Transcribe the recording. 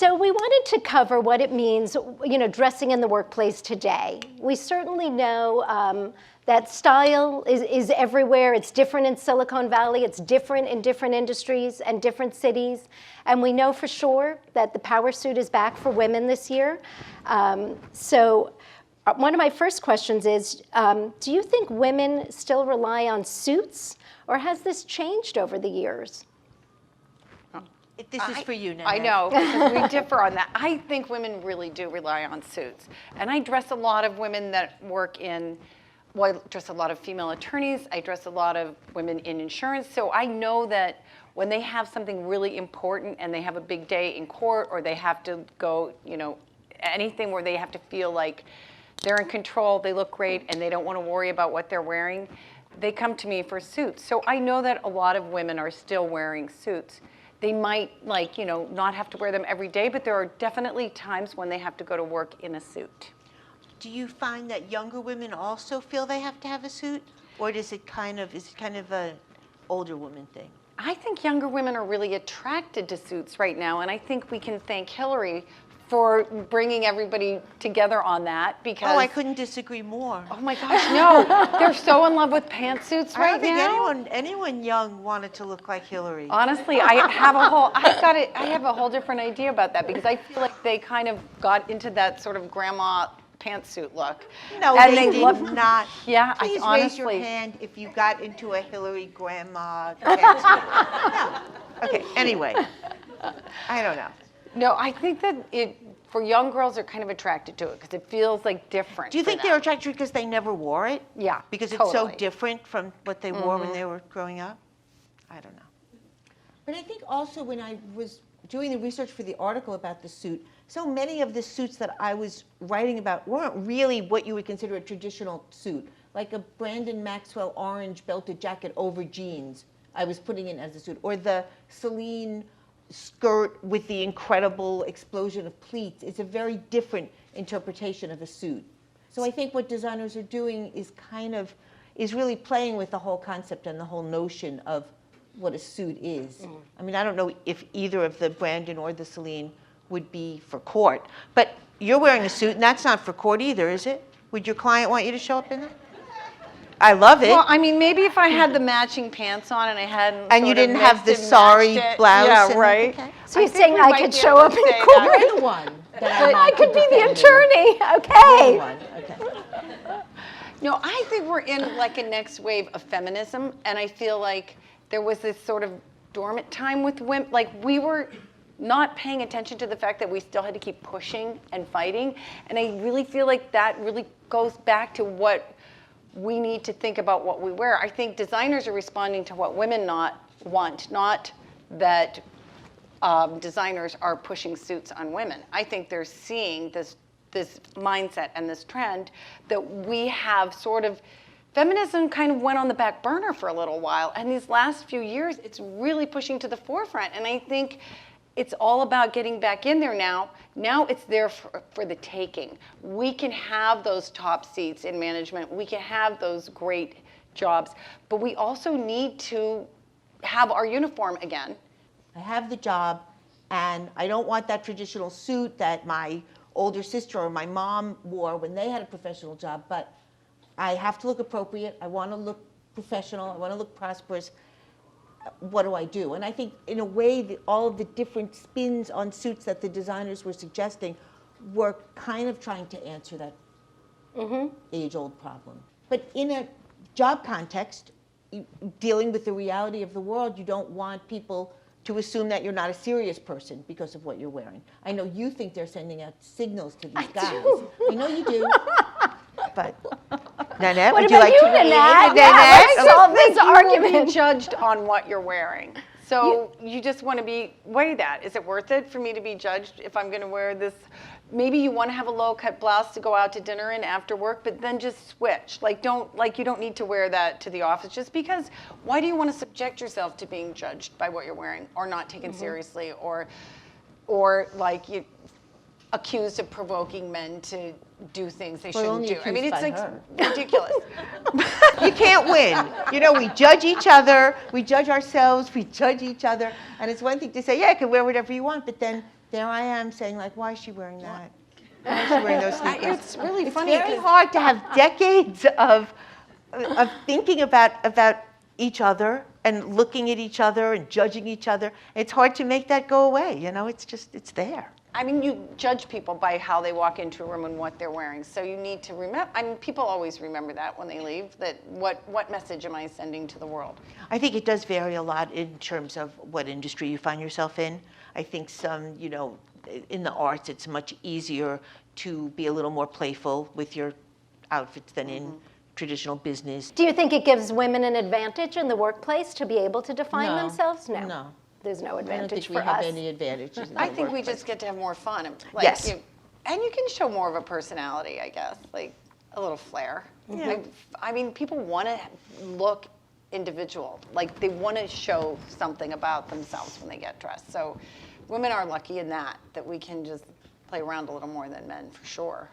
So we wanted to cover what it means, dressing in the workplace today. We certainly know that style is everywhere. It's different in Silicon Valley. It's different in different industries and different cities. And we know for sure that the power suit is back for women this year. So one of my first questions is, do you think women still rely on suits, or has this changed over the years? This is for you, Nanette. I know, because we differ on that. I think women really do rely on suits. And I dress a lot of women that work in, well, I dress a lot of female attorneys. I dress a lot of women in insurance. So I know that when they have something really important and they have a big day in court, or they have to go, anything where they have to feel like they're in control, they look great, and they don't want to worry about what they're wearing, they come to me for suits. So I know that a lot of women are still wearing suits. They might not have to wear them every day, but there are definitely times when they have to go to work in a suit. Do you find that younger women also feel they have to have a suit, or is it kind of an older woman thing? I think younger women are really attracted to suits right now, and I think we can thank Hillary for bringing everybody together on that, because... Oh, I couldn't disagree more. Oh my gosh, no. They're so in love with pantsuits right now. I don't think anyone young wanted to look like Hillary. Honestly, I have a whole different idea about that, because I feel like they kind of got into that sort of grandma pantsuit look. No, and they did not. Yeah, Please honestly. raise your hand if you got into a Hillary grandma pantsuit. No. Okay, anyway. I don't know. No, I think that for young girls, they're kind of attracted to it because it feels like different. Do you think they're attracted because they never wore it? Yeah, because it's totally. so different from what they wore when they were growing up? I don't know. But I think also when I was doing the research for the article about the suit, so many of the suits that I was writing about weren't really what you would consider a traditional suit, like a Brandon Maxwell orange belted jacket over jeans I was putting in as a suit, or the Celine skirt with the incredible explosion of pleats. It's a very different interpretation of a suit. So I think what designers are doing is really playing with the whole concept and the whole notion of what a suit is. I mean, I don't know if either of the Brandon or the Celine would be for court, but you're wearing a suit and that's not for court either, is it? Would your client want you to show up in that? I love it. Well, I mean, maybe if I had the matching pants on and I hadn't and you didn't have the sari blouse. Yeah, and, right. Okay. So you're saying I could show up in court? You're the one. I could be the attorney. Okay. Okay. No, I think we're in like a next wave of feminism, and I feel like there was this sort of dormant time with women. Like we were not paying attention to the fact that we still had to keep pushing and fighting, and I really feel like that really goes back to what we need to think about what we wear. I think designers are responding to what women want, not that designers are pushing suits on women. I think they're seeing this mindset and this trend that we have sort of, feminism kind of went on the back burner for a little while, and these last few years, it's really pushing to the forefront, and I think it's all about getting back in there now. Now it's there for the taking. We can have those top seats in management. We can have those great jobs, but we also need to have our uniform again. I have the job, and I don't want that traditional suit that my older sister or my mom wore when they had a professional job, but I have to look appropriate. I want to look professional. I want to look prosperous. What do I do? And I think in a way all of the different spins on suits that the designers were suggesting were kind of trying to answer that age-old problem. But in a job context, dealing with the reality of the world, you don't want people to assume that you're not a serious person because of what you're wearing. I know you think they're sending out signals to these guys. I know you do. But Nanette, What would you about like you, to read? Nanette? Nanette? Let's solve this You will argument. be judged on what you're wearing. So you just want to weigh that. Is it worth it for me to be judged if I'm going to wear this? Maybe you want to have a low-cut blouse to go out to dinner in after work, but then just switch. You don't need to wear that to the office just because. Why do you want to subject yourself to being judged by what you're wearing or not taken seriously or like you accused of provoking men to do things they shouldn't do? I mean, it's like ridiculous. You can't win. You know, we judge each other, we judge ourselves, we judge each other, and it's one thing to say, yeah, you can wear whatever you want, but then there I am saying like, why is she wearing that? Why is she wearing those sneakers? It's really It's funny. very 'Cause hard to have decades of thinking about each other and looking at each other and judging each other. It's hard to make that go away. You know, it's just, it's there. I mean, you judge people by how they walk into a room and what they're wearing. So you need to remember, I mean, people always remember that when they leave, that what message am I sending to the world? I think it does vary a lot in terms of what industry you find yourself in. I think some, you know, in the arts, it's much easier to be a little more playful with your outfits than in traditional business. Do you think it gives women an advantage in the workplace to be able to define No. themselves? No. There's no I don't advantage think we for have us. any advantages in I the think we workplace. just get to have more fun. Like, Yes. And you can show more of a personality, I guess, like a little flair. Yeah. Like, I mean, people want to look individual. Like they want to show something about themselves when they get dressed. So women are lucky in that we can just play around a little more than men, for sure.